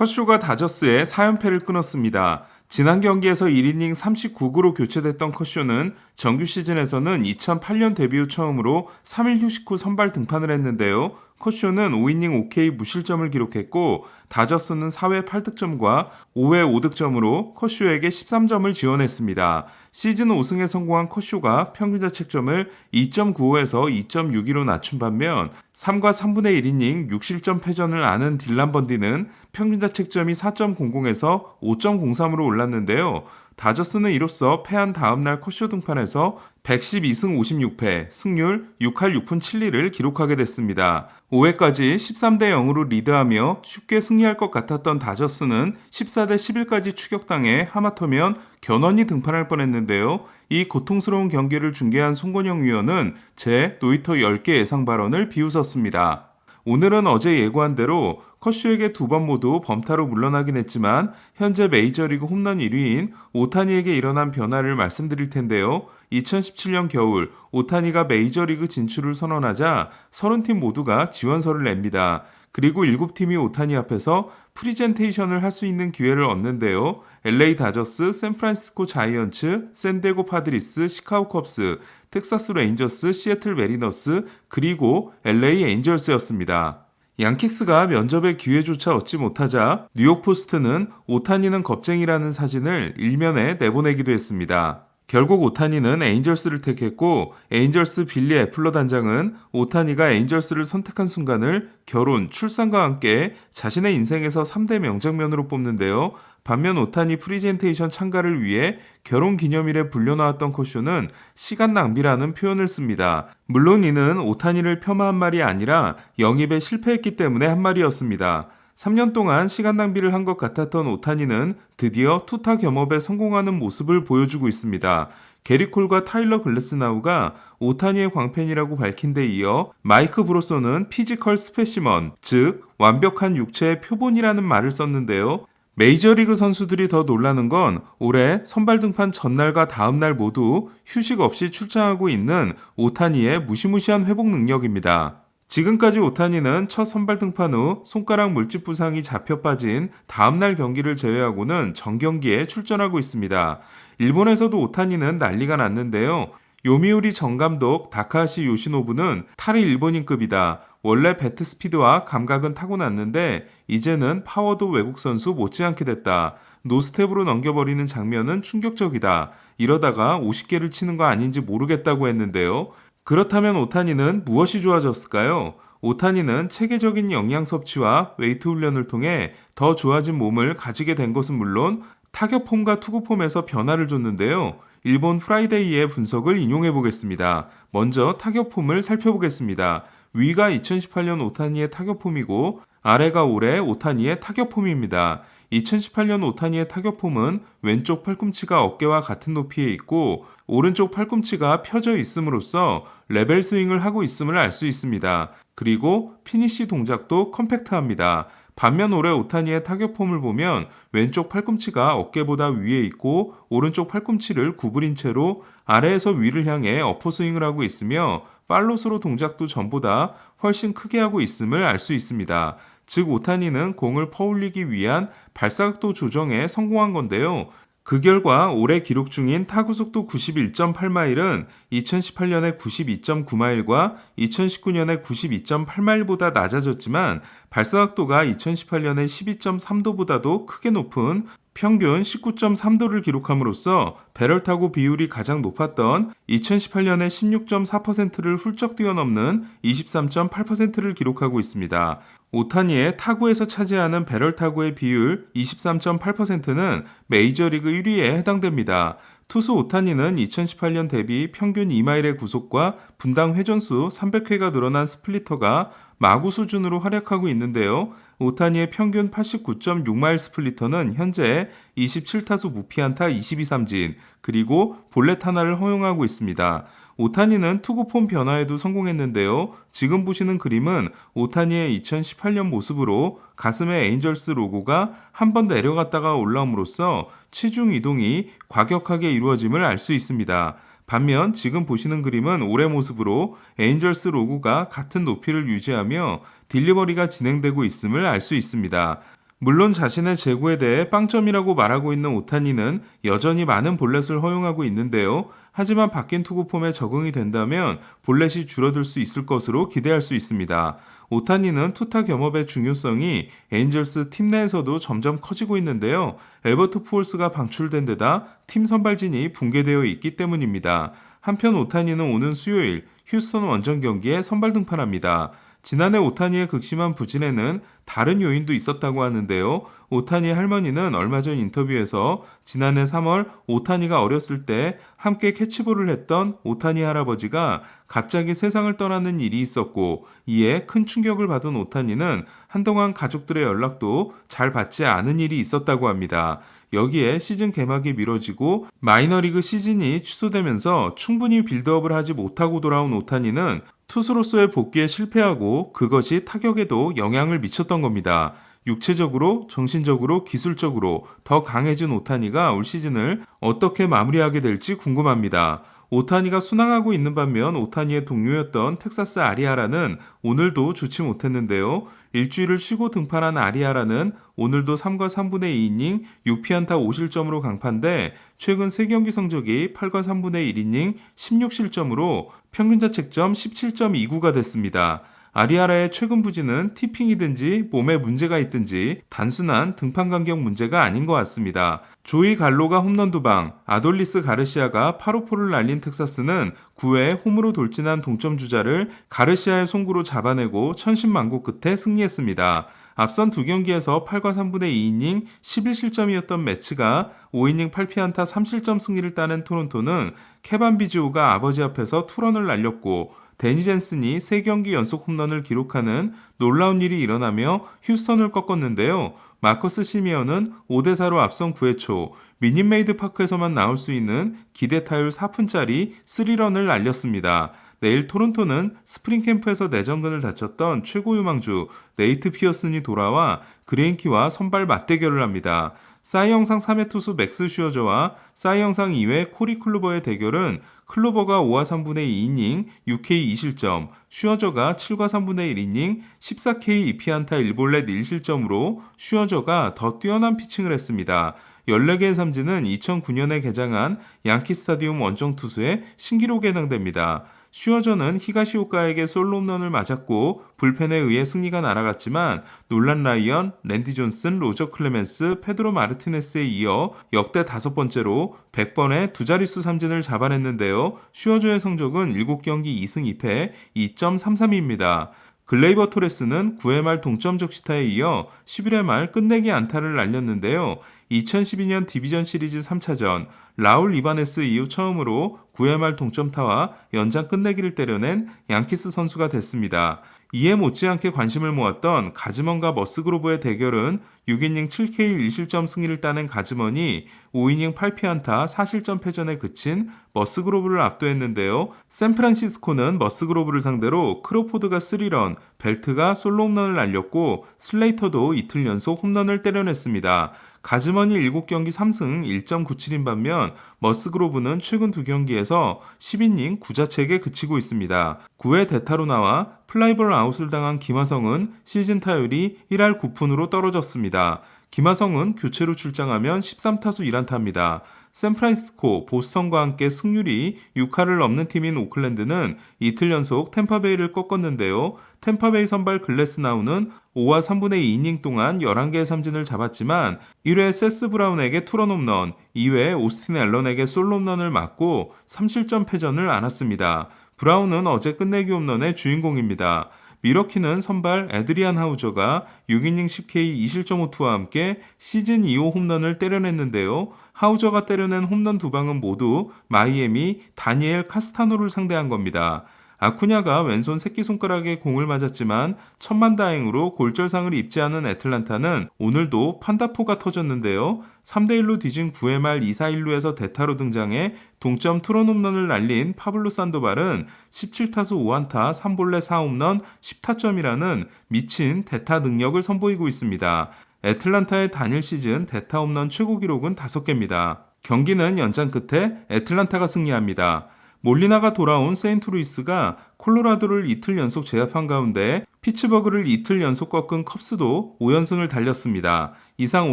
커쇼가 다저스의 4연패를 끊었습니다. 지난 경기에서 1이닝 39구로 교체됐던 커쇼는 정규 시즌에서는 2008년 데뷔 후 처음으로 3일 휴식 후 선발 등판을 했는데요. 커쇼는 5이닝 5K 무실점을 기록했고 다저스는 4회 8득점과 5회 5득점으로 커쇼에게 13점을 지원했습니다. 시즌 5승에 성공한 커쇼가 평균자책점을 2.95에서 2.62로 낮춘 반면 3과 3분의 1이닝 6실점 패전을 안은 딜란 번디는 평균자책점이 4.00에서 5.03으로 올랐는데요. 다저스는 이로써 패한 다음날 커쇼 등판에서 112승 56패, 승률 6할 6푼 7리를 기록하게 됐습니다. 5회까지 13대 0으로 리드하며 쉽게 승리할 것 같았던 다저스는 14대 11까지 추격당해 하마터면 견원이 등판할 뻔했는데요. 이 고통스러운 경기를 중계한 송건영 위원은 제 노히터 10개 예상 발언을 비웃었습니다. 오늘은 어제 예고한 대로 커쇼에게 두 번 모두 범타로 물러나긴 했지만 현재 메이저리그 홈런 1위인 오타니에게 일어난 변화를 말씀드릴 텐데요. 2017년 겨울 오타니가 메이저리그 진출을 선언하자 30팀 모두가 지원서를 냅니다. 그리고 7팀이 오타니 앞에서 프리젠테이션을 할 수 있는 기회를 얻는데요. LA 다저스, 샌프란시스코 자이언츠, 샌디에고 파드리스, 시카고 컵스, 텍사스 레인저스, 시애틀 메리너스, 그리고 LA 엔젤스였습니다. 양키스가 면접의 기회조차 얻지 못하자 뉴욕 포스트는 오타니는 겁쟁이라는 사진을 일면에 내보내기도 했습니다. 결국 오타니는 에인절스를 택했고 에인절스 빌리 애플러 단장은 오타니가 에인절스를 선택한 순간을 결혼, 출산과 함께 자신의 인생에서 3대 명장면으로 뽑는데요. 반면 오타니 프리젠테이션 참가를 위해 결혼 기념일에 불려나왔던 커쇼는 시간 낭비라는 표현을 씁니다. 물론 이는 오타니를 폄하한 말이 아니라 영입에 실패했기 때문에 한 말이었습니다. 3년 동안 시간 낭비를 한 것 같았던 오타니는 드디어 투타 겸업에 성공하는 모습을 보여주고 있습니다. 게리 콜과 타일러 글래스나우가 오타니의 광팬이라고 밝힌 데 이어 마이크 브로소는 피지컬 스페시먼, 즉 완벽한 육체의 표본이라는 말을 썼는데요. 메이저리그 선수들이 더 놀라는 건 올해 선발 등판 전날과 다음날 모두 휴식 없이 출장하고 있는 오타니의 무시무시한 회복 능력입니다. 지금까지 오타니는 첫 선발 등판 후 손가락 물집 부상이 잡혀 빠진 다음날 경기를 제외하고는 전경기에 출전하고 있습니다. 일본에서도 오타니는 난리가 났는데요. 요미우리 정감독 다카하시 요시노부는 탈이 일본인급이다. 원래 배트 스피드와 감각은 타고났는데 이제는 파워도 외국 선수 못지않게 됐다. 노스텝으로 넘겨버리는 장면은 충격적이다. 이러다가 50개를 치는 거 아닌지 모르겠다고 했는데요. 그렇다면 오타니는 무엇이 좋아졌을까요? 오타니는 체계적인 영양 섭취와 웨이트 훈련을 통해 더 좋아진 몸을 가지게 된 것은 물론 타격폼과 투구폼에서 변화를 줬는데요. 일본 프라이데이의 분석을 인용해 보겠습니다. 먼저 타격폼을 살펴보겠습니다. 위가 2018년 오타니의 타격폼이고 아래가 올해 오타니의 타격폼입니다. 2018년 오타니의 타격폼은 왼쪽 팔꿈치가 어깨와 같은 높이에 있고 오른쪽 팔꿈치가 펴져 있음으로써 레벨 스윙을 하고 있음을 알 수 있습니다. 그리고 피니쉬 동작도 컴팩트합니다. 반면 올해 오타니의 타격폼을 보면 왼쪽 팔꿈치가 어깨보다 위에 있고 오른쪽 팔꿈치를 구부린 채로 아래에서 위를 향해 어퍼스윙을 하고 있으며 팔로스로 동작도 전보다 훨씬 크게 하고 있음을 알 수 있습니다. 즉 오타니는 공을 퍼올리기 위한 발사각도 조정에 성공한 건데요. 그 결과 올해 기록 중인 타구속도 91.8마일은 2018년의 92.9마일과 2019년의 92.8마일보다 낮아졌지만 발사각도가 2018년의 12.3도보다도 크게 높은 평균 19.3도를 기록함으로써 배럴 타구 비율이 가장 높았던 2018년의 16.4%를 훌쩍 뛰어넘는 23.8%를 기록하고 있습니다. 오타니의 타구에서 차지하는 배럴 타구의 비율 23.8%는 메이저리그 1위에 해당됩니다. 투수 오타니는 2018년 대비 평균 2마일의 구속과 분당 회전수 300회가 늘어난 스플리터가 마구 수준으로 활약하고 있는데요. 오타니의 평균 89.6마일 스플리터는 현재 27타수 무피안타 22삼진, 그리고 볼넷 하나를 허용하고 있습니다. 오타니는 투구폼 변화에도 성공했는데요. 지금 보시는 그림은 오타니의 2018년 모습으로 가슴에 에인절스 로고가 한 번 내려갔다가 올라옴으로써 체중 이동이 과격하게 이루어짐을 알 수 있습니다. 반면 지금 보시는 그림은 올해 모습으로 에인절스 로고가 같은 높이를 유지하며 딜리버리가 진행되고 있음을 알 수 있습니다. 물론 자신의 제구에 대해 빵점이라고 말하고 있는 오타니는 여전히 많은 볼넷을 허용하고 있는데요. 하지만 바뀐 투구 폼에 적응이 된다면 볼넷이 줄어들 수 있을 것으로 기대할 수 있습니다. 오타니는 투타 겸업의 중요성이 에인절스 팀 내에서도 점점 커지고 있는데요. 엘버트 푸올스가 방출된 데다 팀 선발진이 붕괴되어 있기 때문입니다. 한편 오타니는 오는 수요일 휴스턴 원정 경기에 선발 등판합니다. 지난해 오타니의 극심한 부진에는 다른 요인도 있었다고 하는데요. 오타니 할머니는 얼마 전 인터뷰에서 지난해 3월 오타니가 어렸을 때 함께 캐치볼을 했던 오타니 할아버지가 갑자기 세상을 떠나는 일이 있었고 이에 큰 충격을 받은 오타니는 한동안 가족들의 연락도 잘 받지 않은 일이 있었다고 합니다. 여기에 시즌 개막이 미뤄지고 마이너리그 시즌이 취소되면서 충분히 빌드업을 하지 못하고 돌아온 오타니는 투수로서의 복귀에 실패하고 그것이 타격에도 영향을 미쳤던 겁니다. 육체적으로, 정신적으로, 기술적으로 더 강해진 오타니가 올 시즌을 어떻게 마무리하게 될지 궁금합니다. 오타니가 순항하고 있는 반면 오타니의 동료였던 텍사스 아리아라는 오늘도 좋지 못했는데요. 일주일을 쉬고 등판한 아리아라는 오늘도 3과 3분의 2이닝 6피안타 5실점으로 강판돼 최근 3경기 성적이 8과 3분의 1이닝 16실점으로 평균 자책점 17.29가 됐습니다. 아리아라의 최근 부진은 티핑이든지 몸에 문제가 있든지 단순한 등판 간격 문제가 아닌 것 같습니다. 조이 갈로가 홈런 2방, 아돌리스 가르시아가 8호포를 날린 텍사스는 9회 홈으로 돌진한 동점 주자를 가르시아의 송구로 잡아내고 천신만고 끝에 승리했습니다. 앞선 두 경기에서 8과 3분의 2이닝 11실점이었던 매치가 5이닝 8피안타 3실점 승리를 따낸 토론토는 케반 비지오가 아버지 앞에서 투런을 날렸고 데니 젠슨이 3경기 연속 홈런을 기록하는 놀라운 일이 일어나며 휴스턴을 꺾었는데요. 마커스 시미언은 5대4로 앞선 9회 초 미닛메이드 파크에서만 나올 수 있는 기대 타율 4푼짜리 3런을 날렸습니다. 내일 토론토는 스프링 캠프에서 내전근을 다쳤던 최고 유망주 네이트 피어슨이 돌아와 그레인키와 선발 맞대결을 합니다. 사이 영상 3회 투수 맥스 슈어저와 사이 영상 2회 코리 클로버의 대결은 클로버가 5와 3분의 2이닝 6K 2실점, 슈어저가 7과 3분의 1이닝 14K 2피안타 1볼넷 1실점으로 슈어저가 더 뛰어난 피칭을 했습니다. 14개의 삼진은 2009년에 개장한 양키 스타디움 원정 투수의 신기록에 해당됩니다. 슈어저는 히가시오카에게 솔로 홈런을 맞았고 불펜에 의해 승리가 날아갔지만 놀란 라이언, 랜디 존슨, 로저 클레멘스, 페드로 마르티네스에 이어 역대 5번째로 100번의 두 자릿수 삼진을 잡아냈는데요. 슈어저의 성적은 7경기 2승 2패 2.33입니다. 글레이버 토레스는 9회 말 동점 적시타에 이어 11회 말 끝내기 안타를 날렸는데요. 2012년 디비전 시리즈 3차전 라울 이바네스 이후 처음으로 9회 말 동점타와 연장 끝내기를 때려낸 양키스 선수가 됐습니다. 이에 못지않게 관심을 모았던 가즈먼과 머스그로브의 대결은 6이닝 7K 1실점 승리를 따낸 가즈먼이 5이닝 8피안타 4실점 패전에 그친 머스그로브를 압도했는데요. 샌프란시스코는 머스그로브를 상대로 크로포드가 3런, 벨트가 솔로 홈런을 날렸고 슬레이터도 이틀 연속 홈런을 때려냈습니다. 가즈먼이 7경기 3승 1.97인 반면 머스그로브는 최근 2경기에서 10이닝 9자책에 그치고 있습니다. 9회 대타로 나와 플라이볼 아웃을 당한 김하성은 시즌 타율이 1할 9푼으로 떨어졌습니다. 김하성은 교체로 출장하면 13타수 1안타입니다. 샌프란시스코, 보스턴과 함께 승률이 6할을 넘는 팀인 오클랜드는 이틀 연속 템파베이를 꺾었는데요. 템파베이 선발 글래스나우는 5와 3분의 2이닝 동안 11개의 삼진을 잡았지만 1회 세스 브라운에게 투런 홈런, 2회 오스틴 앨런에게 솔로 홈런을 맞고 3실점 패전을 안았습니다. 브라운은 어제 끝내기 홈런의 주인공입니다. 미러키는 선발 에드리안 하우저가 6이닝 10K 2실점 호투와 함께 시즌 2호 홈런을 때려냈는데요. 하우저가 때려낸 홈런 2방은 모두 마이애미 다니엘 카스타노를 상대한 겁니다. 아쿠냐가 왼손 새끼손가락에 공을 맞았지만 천만다행으로 골절상을 입지 않은 애틀란타는 오늘도 판다포가 터졌는데요. 3대1로 뒤진 9회 말 2-4-1루에서 대타로 등장해 동점 투런 홈런을 날린 파블로 산도발은 17타수 5안타 3볼넷 4홈런 10타점이라는 미친 대타 능력을 선보이고 있습니다. 애틀란타의 단일 시즌 대타 홈런 최고 기록은 5개입니다. 경기는 연장 끝에 애틀란타가 승리합니다. 몰리나가 돌아온 세인트루이스가 콜로라도를 이틀 연속 제압한 가운데 피츠버그를 이틀 연속 꺾은 컵스도 5연승을 달렸습니다. 이상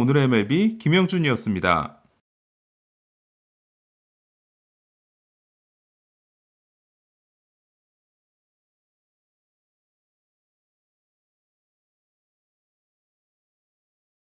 오늘의 MLB 김영준이었습니다.